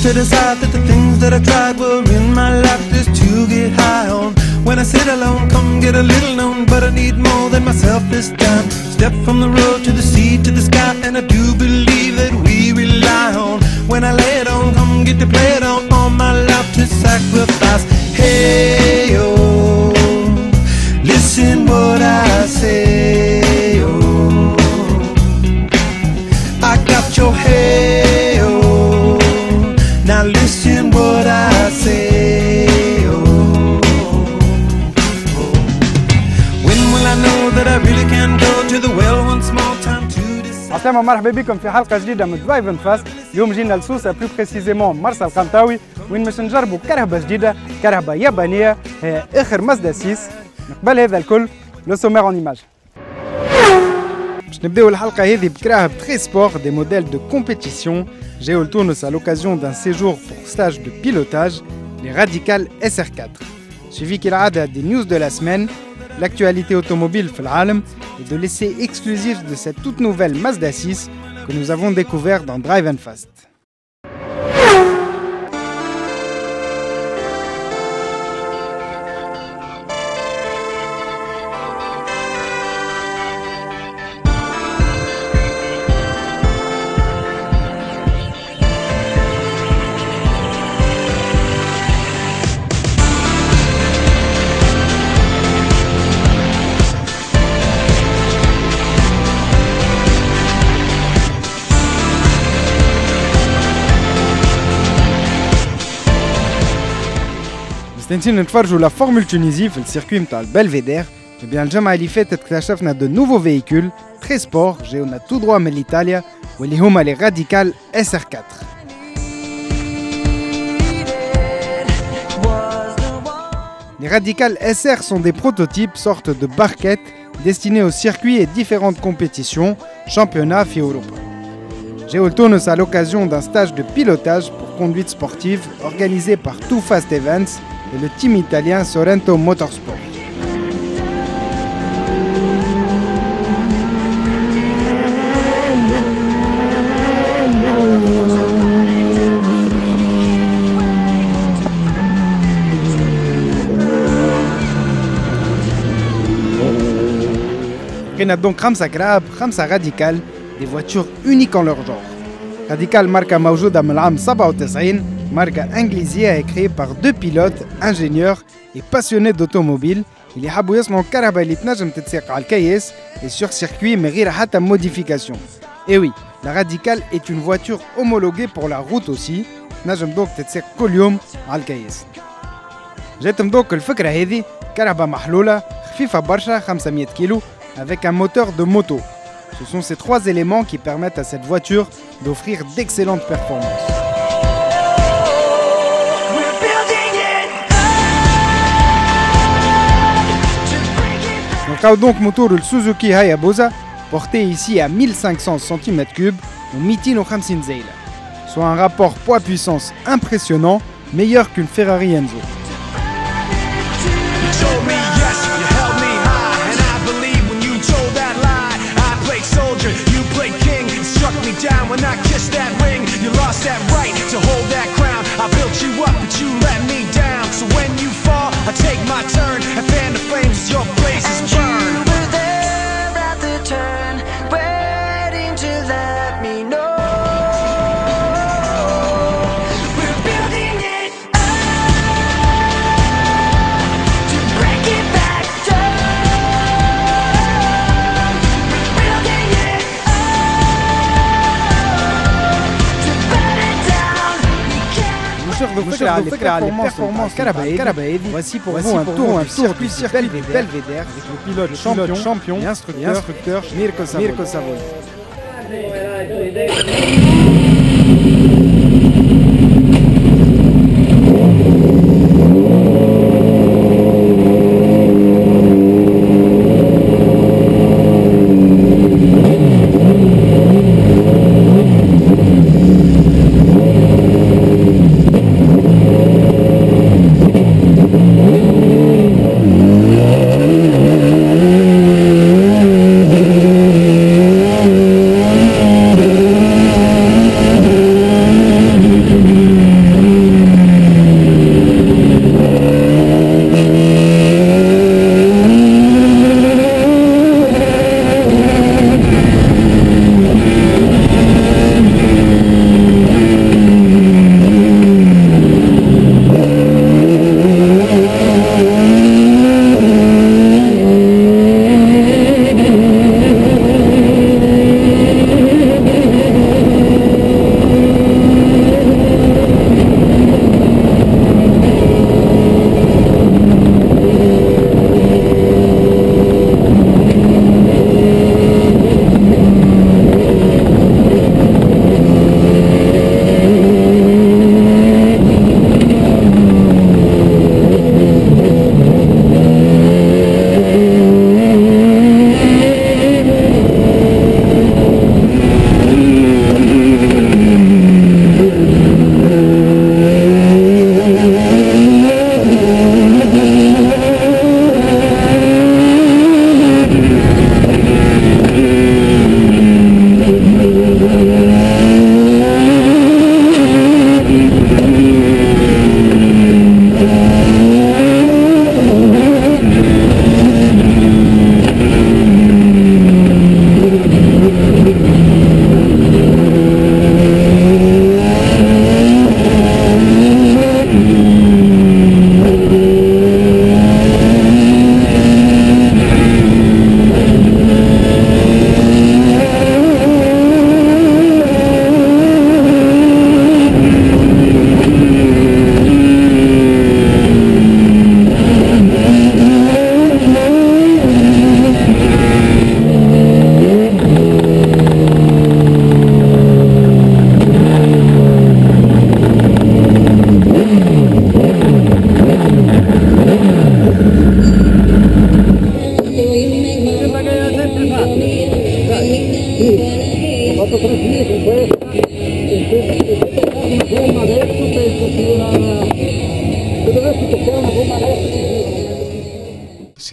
to decide that the things that I tried were in my life just to get high on. When I sit alone, come get a little known, but I need more than myself this time. Step from the road to the sea to the sky, and I do believe that we rely on. When I lay it on, come get to play it on, all my life to sacrifice. Hey, oh, listen what I say, oh, I got your hey, oh, now listen what I say, oh, oh. When will I know that I really can go to the well once more time to decide. عسلامة مرحبا بكم في حلقة جديدة من درايف اند فاست. اليوم جينا لسوسة بلو بريسيزيمون مرسى القنطاوي وين باش نجربوا كرهبة جديدة، كرهبة يابانية هي آخر مازدا 6. نقبل هذا الكل لو سومير اون ايماج. باش نبداو الحلقة هذه بكراهب تري سبور دي موديل دو كومبيتيسيون جاو لتونس à l'occasion d'un séjour pour stage de pilotage, les Radical SR4. Suivi كالعادة des news de la semaine, l'actualité automobile في العالم et de l'essai exclusif de cette toute nouvelle Mazda 6 que nous avons découvert dans Drive and Fast. مستنيين نتفرجوا لا فورمول تونيزي في السيركوي نتاع البلفيدير. بيان الجمعة اللي فاتت اكتشفنا دو نوفو فييكول تري سبور جاونا تو دروا من ايطاليا واللي هما لي راديكال SR4. Les Radical SR sont des prototypes, sortes de barquettes destinées aux circuits et différentes compétitions, championnats et Europa. J'ai Tunis à l'occasion d'un stage de pilotage pour conduite sportive organisé par Too Fast Events et le team italien Sorrento Motorsport. On a donc 5 كراب 5 Radical, des voitures uniques en leur genre. Radical marque موجودة من العام 97, marque انجليزية créée par 2 pilotes, ingénieurs et passionnés d'automobile اللي حبوا يصنعوا الكرهبة اللي تنجم تتساق على الكياس et sur circuit من غير حتى modification. Et oui, la Radical est une voiture homologuée pour la route aussi, تنجم donc تتساق كل يوم على الكياس. جاتهم donc الفكرة هذه كرهبة محلولة خفيفة برشا 500 كيلو avec un moteur de moto. Ce sont ces 3 éléments qui permettent à cette voiture d'offrir d'excellentes performances. On trouve donc moteur le Suzuki Hayabusa, porté ici à 1500 cm3 ou 250 زيلة, soit un rapport poids-puissance impressionnant, meilleur qu'une Ferrari Enzo. Down when I kissed that ring, you lost that right to hold that crown. I built you up, but you let me down. So when you fall, I take my turn and fan the flames as your blazes burn. You were there at the turn, waiting to let me know. We're building it up to break it back down. We're building it فكرة على البرفورمانس الكرهبة هذه. Voici pour vous un tour du circuit Belvédère avec le pilote champion et instructeur Mirko Savoni.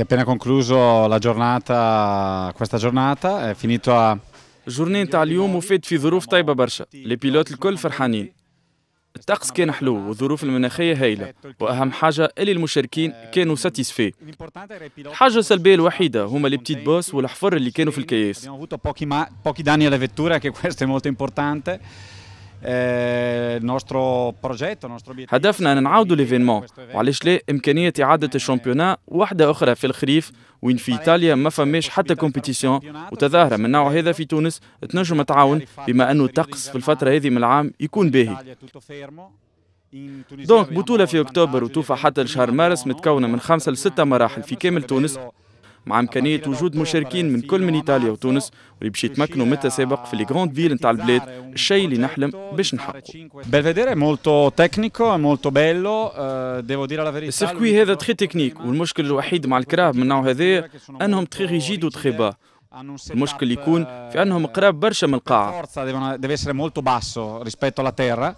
Si è appena concluso la giornata, questa giornata, è finito a... الجورني نتاع اليوم وفات في ظروف طيبة برشا، لي بيلوت الكل فرحانين. الطقس كان حلو والظروف المناخية هايلة، وأهم حاجة اللي المشاركين كانوا ساتيسفي. الحاجة السلبية الوحيدة هما لي بتيت بوس والحفر اللي كانوا في الكياس. Abbiamo avuto pochi danni alle vetture, anche questo è molto importante. هدفنا أن نعاودوا ليفينمون، وعلاش لا إمكانية إعادة الشامبيونا واحدة أخرى في الخريف وين في إيطاليا ما فماش حتى كومبيتيسيون وتظاهرة من نوع هذا في تونس تنجم تعاون بما أنه الطقس في الفترة هذه من العام يكون باهي. دونك بطولة في أكتوبر وتوفى حتى لشهر مارس متكونة من 5 ل 6 مراحل في كامل تونس، مع إمكانية وجود مشاركين من كل من إيطاليا وتونس واللي باش يتمكنوا من التسابق في لي غروند فيل نتاع البلاد، الشيء اللي نحلم باش نحققه. Belvedere è molto tecnico, è molto bello, devo dire la verità. السيركوي هذا تخي تكنيك، والمشكل الوحيد مع الكراب من نوع هذا أنهم تخي ريجيد وتخي با. المشكل يكون في أنهم قراب برشا من القاعة. Deve essere molto basso rispetto alla terra.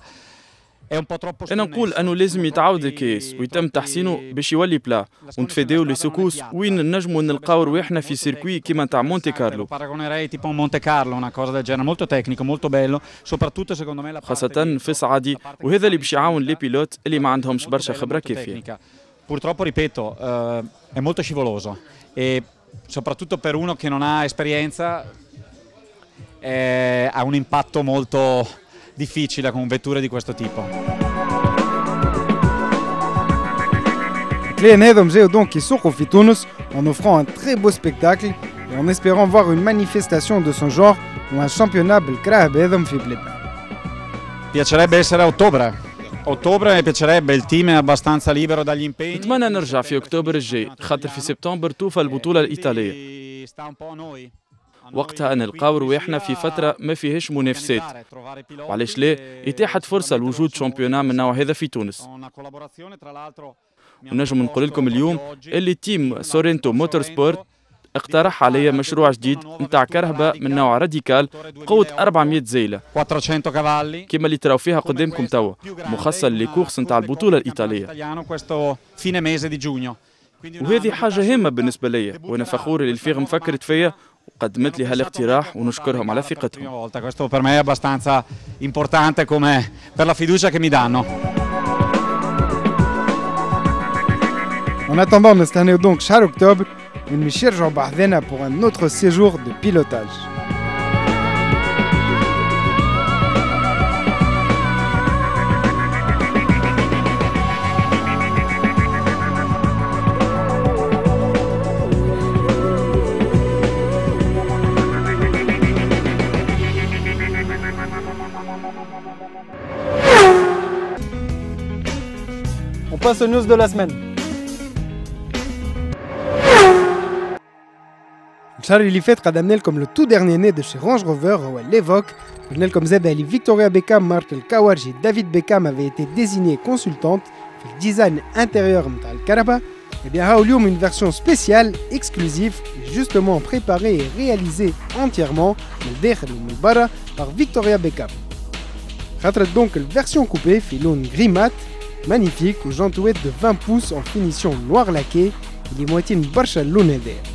أنا نقول أنه لازم يتعاود الكيس ويتم تحسينه باش يولي بلا، ونتفاداو لي سكوس وين نجموا نلقاو رواحنا في سيركوي كيما نتاع مونتي كارلو. Paragonerei tipo a Monte Carlo, una cosa del genere, molto tecnico, molto bello, soprattutto secondo me la خاصة في صعادي، وهذا اللي باش يعاون لي بيلوت اللي ما عندهمش برشا خبرة كافية. Purtroppo, ripeto, è molto scivoloso e soprattutto per uno che non ha esperienza ha un impatto molto difficile con vetture di questo tipo. Les هذم جاو دونك يسوقوا في تونس en offrant un très beau spectacle et en espérant voir une manifestation de son genre ou un championnat بالكراهب هذم في بلادنا. Piacerebbe essere a ottobre mi piacerebbe, il team è abbastanza libero dagli impegni. نتمنى نرجع في أكتوبر الجاي، خاطر في سبتمبر توفى البطولة الإيطالية. وقتها نلقاو رواحنا في فترة ما فيهاش منافسات، وعلاش لا إتاحة فرصة لوجود شامبيونا من نوع هذا في تونس. ونجم نقول لكم اليوم اللي تيم سورينتو موتور سبورت اقترح عليا مشروع جديد نتاع كرهبة من نوع راديكال قوة 400 زيلة 400 cavalli كما اللي تراو فيها قدامكم توا، مخصص لكورس نتاع البطولة الإيطالية. وهذه حاجة هامة بالنسبة لي، وأنا فخور اللي الفيغم فكرت فيا وقدمت لي هالاقتراح ونشكرهم على ثقتهم. Questo per me è abbastanza importante come per la fiducia che mi danno. En attendant, نستناو donc شهر أكتوبر وين باش يرجعوا بحذنا pour un autre séjour de pilotage. On passe aux news de la semaine. الشهر اللي فات قدمنا لكم لو تو ديرني ني دو شي رانج روفر هو ليفوك. قلنا لكم زاد اللي فيكتوريا بيكام مارك الكاورجي دافيد بيكام avait été désigné consultante في الديزاين انتيريور نتاع الكهرباء. Et bien هاو اليوم une version spéciale exclusive justement préparée et réalisée entièrement من الداخل ومن البرا par Victoria Beckham. خاطرت donc الفيرسيون coupée في لون gris mat magnifique aux jantouettes de 20 pouces en finition noir laqué اللي مواتين برشا اللون هذا.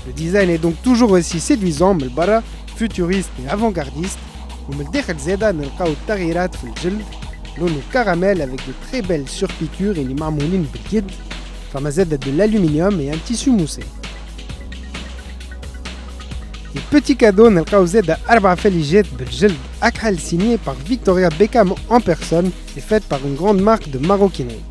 Le design est donc toujours aussi séduisant من البرا futuriste et avant-gardiste ومن الداخل زادا نلقاو التغييرات في الجلد لون الكراميل avec de très belles surpiqûres اللي معمولين باليد فما زادا de l'aluminium et un tissu moussé. Les petits cadeaux نلقاو زادا 4 فاليجات بالجلد أكحل signé par Victoria Beckham en personne et faite par une grande marque de maroquinerie.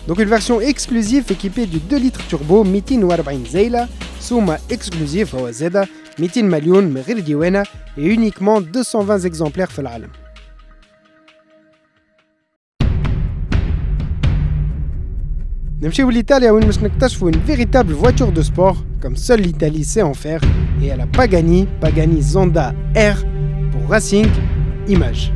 Donc une version exclusive équipée du 2 litres turbo 240 زيلة سوما exclusive هو زادا 200 مليون من غير ديوانة et uniquement 220 exemplaires في العالم. نمشيو لإيطاليا وين باش نكتشفوا une véritable voiture de sport comme seule l'Italie sait en faire et à la Pagani Zonda R pour Racing Image.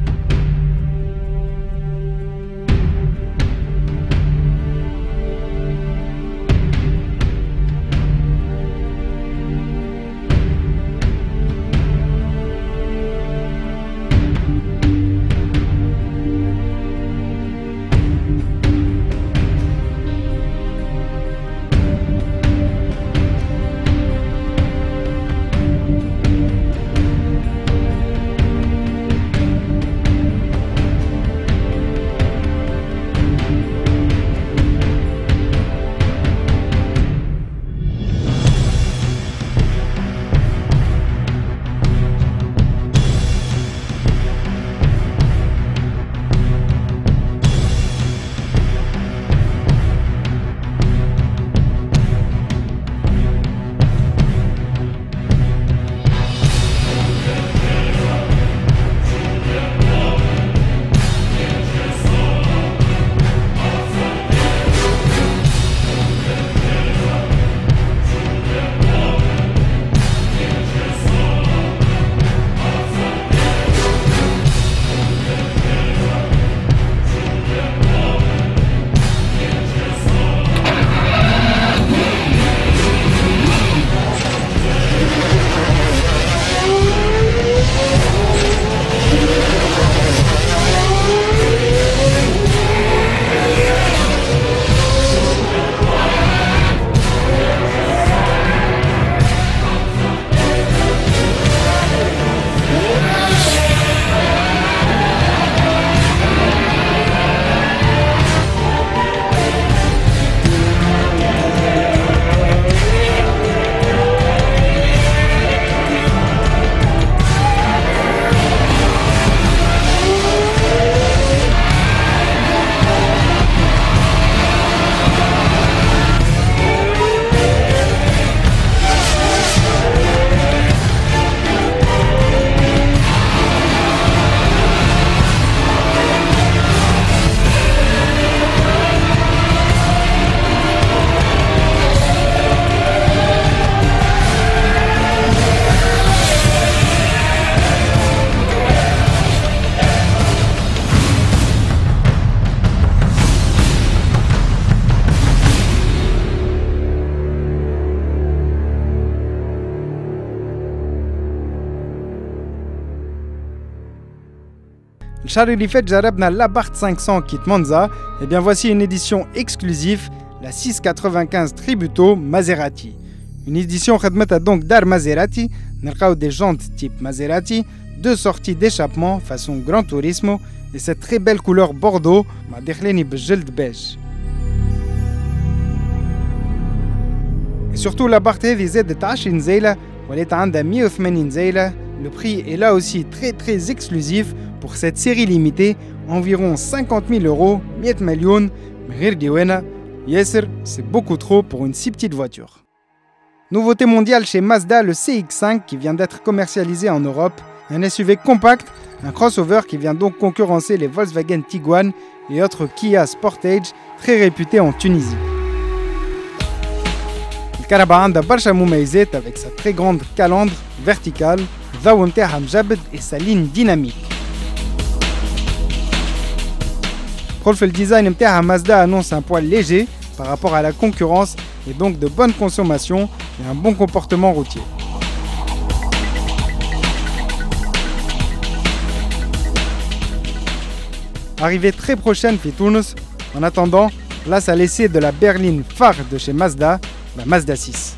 الشهر اللي فات جربنا l'Abarth 500 kit Monza. Et bien voici une édition exclusive, la 695 Tributo Maserati. Une édition خدمتها donc Dar Maserati. نلقاو des jantes type Maserati, 2 sorties d'échappement façon Gran Turismo et cette très belle couleur bordeaux مع داخليني بالجلد beige. Et surtout l'Abarth هذه زادت 20 زايلة ولات عندها 180 زايلة. Le prix est là aussi très exclusif pour cette série limitée, environ 50 000 €, 100 مليون. من غير ديوانة ياسر, c'est beaucoup trop pour une si petite voiture. Nouveauté mondiale chez Mazda, le CX-5 qui vient d'être commercialisé en Europe. Un SUV compact, un crossover qui vient donc concurrencer les Volkswagen Tiguan et autres Kia Sportage très réputés en Tunisie. Le Karaba عندها برشا مميزات avec sa très grande calandre verticale, الضوء نتاعها مجبد et sa ligne dynamique. Pour le design نتاعها, Mazda annonce un poids léger par rapport à la concurrence et donc de bonne consommation et un bon comportement routier. Arrivée très prochaine chez Tunis. En attendant, place à l'essai de la berline phare de chez Mazda, la Mazda 6.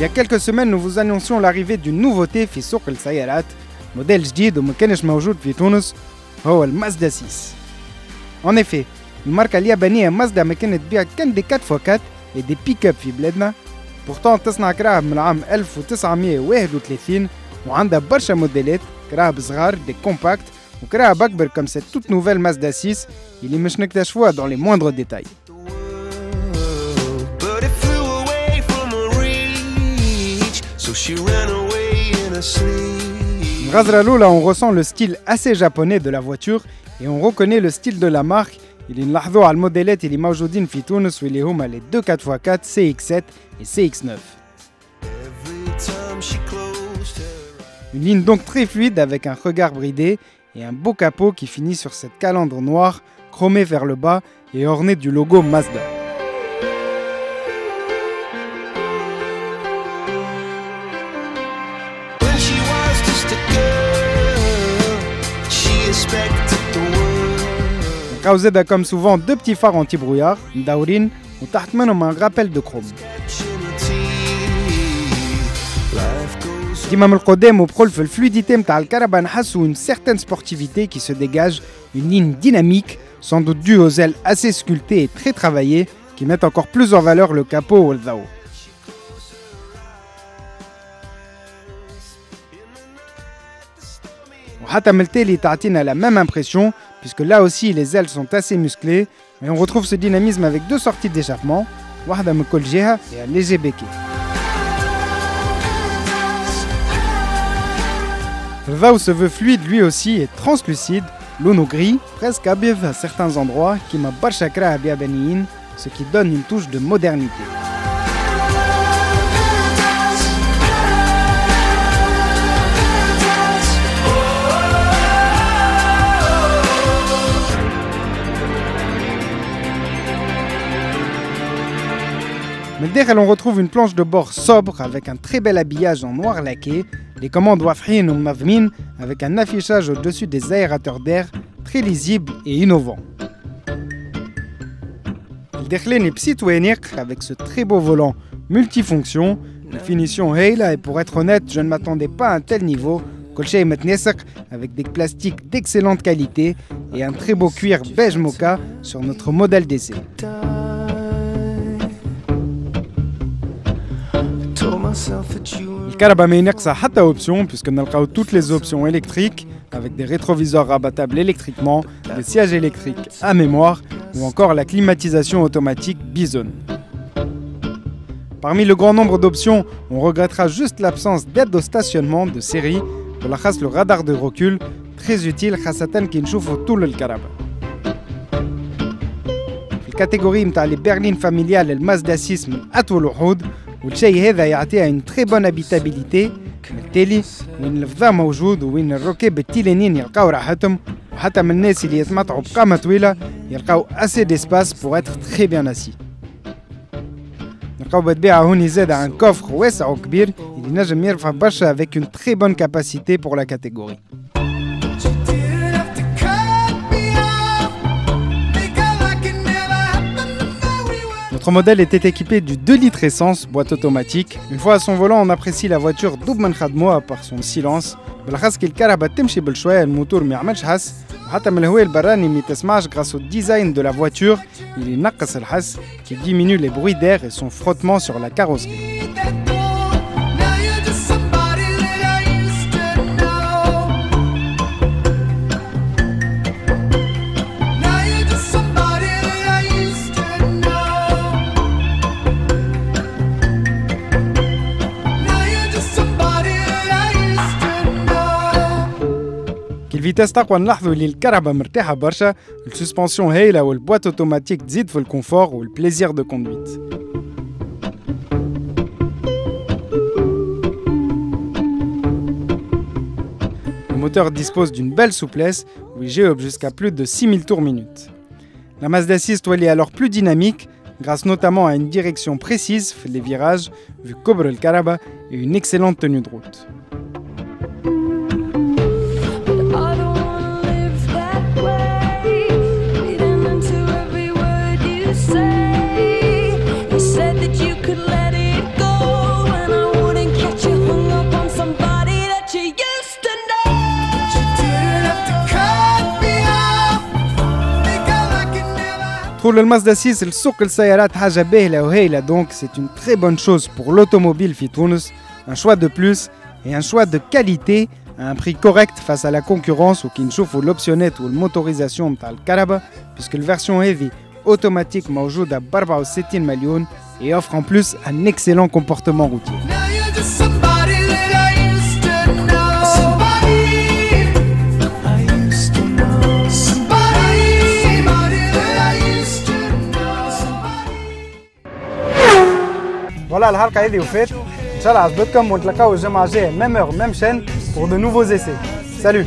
Il y a quelques semaines, nous vous annoncions l'arrivée d'une nouveauté في سوق السيارات, modèle جديد وما كانش موجود في تونس, هو المازدا 6. En effet, الماركة اليابانية مازدا ما كانت تبيع كان دي 4x4 et des pick-up في بلادنا. Pourtant تصنع كراهب من العام 1931 وعندها برشا موديلات, كراهب صغار, des compacts وكراهب أكبر comme cette toute nouvelle Mazda 6 اللي مش نكتشفوها dans les moindres détails. Razra Lola, on ressent le style assez japonais de la voiture et on reconnaît le style de la marque. Il نلاحظوا على الموديلات اللي موجودين في تونس واللي هما les 2 4x4 CX7 et CX9. Une ligne donc très fluide avec un regard bridé et un beau capot qui finit sur cette calandre noire chromée vers le bas et ornée du logo Mazda. Kauzeda comme souvent 2 petits phares anti-brouillard, Daurin, ou تحت منهم un rappel de chrome. ديما من القدام وبقول في الفلويديتي متاع الكهرباء نحسوا une certaine sportivité qui se dégage, une ligne dynamique, sans doute due aux ailes assez sculptées et très travaillées, qui mettent encore plus en valeur le capot ou le dao. وحتى من التالي تعطينا la même impression, puisque là aussi les ailes sont assez musclées, mais on retrouve ce dynamisme avec 2 sorties d'échappement, واحدة من كل جهة et un léger béquet. Le VAO se veut fluide lui aussi et translucide, l'ono gris, presque abiv à certains endroits, qui m'a برشا كراهب يابانيين, ce qui donne une touche de modernité. Mais derrière, on retrouve une planche de bord sobre avec un très bel habillage en noir laqué, les commandes wafrin ou mavmin avec un affichage au-dessus des aérateurs d'air très lisible et innovant. Le derrière est psy-touénique avec ce très beau volant multifonction, une finition heila et pour être honnête, je ne m'attendais pas à un tel niveau. Kolchay metnesek avec des plastiques d'excellente qualité et un très beau cuir beige mocha sur notre modèle d'essai. Le Karaba ما ينقصها حتى option puisque نلقاو toutes les options électriques avec des rétroviseurs rabattables électriquement, des sièges électriques à mémoire ou encore la climatisation automatique Bison. Parmi le grand nombre d'options, on regrettera juste l'absence d'aide au stationnement de série, pour la le radar de recul, très utile خاصة كي نشوفوا طول الكهرباء. الكاتيجوري متاع لي برلين فاميليال المازدا 6 من أطول وحود، والشيء هذا يعطيها une très bonne habitabilité. بالتالي وين الفضاء موجود وين الركاب التيلانيين يلقاو راحتهم، وحتى من الناس اللي يتمتعوا بقامة طويلة يلقاو assez d'espace pour être très bien assis. نلقاو بالطبيعة هوني زاد عن كوفر واسع وكبير اللي نجم يرفع برشا avec une très bonne capacité pour la catégorie. Notre modèle était équipé du 2 litres essence, boîte automatique. Une fois à son volant, on apprécie la voiture double من خدموها par son silence. بالأخص كي الكهرباء تمشي بالشوية الموتور ما يعملش حس، وحتى من الهواء البراني ما تسمعش grâce au design de la voiture. Il ينقص الحس qui diminue les bruits d'air et son frottement sur la carrosserie. الفيتاس تقوى نلاحظوا اللي الكهرباء مرتاحة برشا، السسبنسيون هايلة والبواط اوتوماتيك تزيد في الكونفور والبليزير دو كوندويت. Le moteur dispose d'une belle souplesse où il géobe jusqu'à plus de 6000 tours minute. La Mazda 6 est alors plus dynamique grâce notamment à une direction précise في les virages, vu كبر الكهرباء et une excellente tenue de route. Pour le Mazda 6, le souk السيارات حاجة باهلة وهايلة, donc c'est une très bonne chose pour l'automobile في تونس, un choix de plus et un choix de qualité à un prix correct face à la concurrence ou qui نشوفوا l'optionnette ou la motorisation متاع الكهرباء, puisque la version heavy automatique موجودة ب 64 مليون et offre en plus un excellent comportement routier. Voilà, الحلقة هذه وفات. إن شاء الله عجبتكم ونتلاقاو الجمعة الجاية même heure même chaîne pour de nouveaux essais. Salut!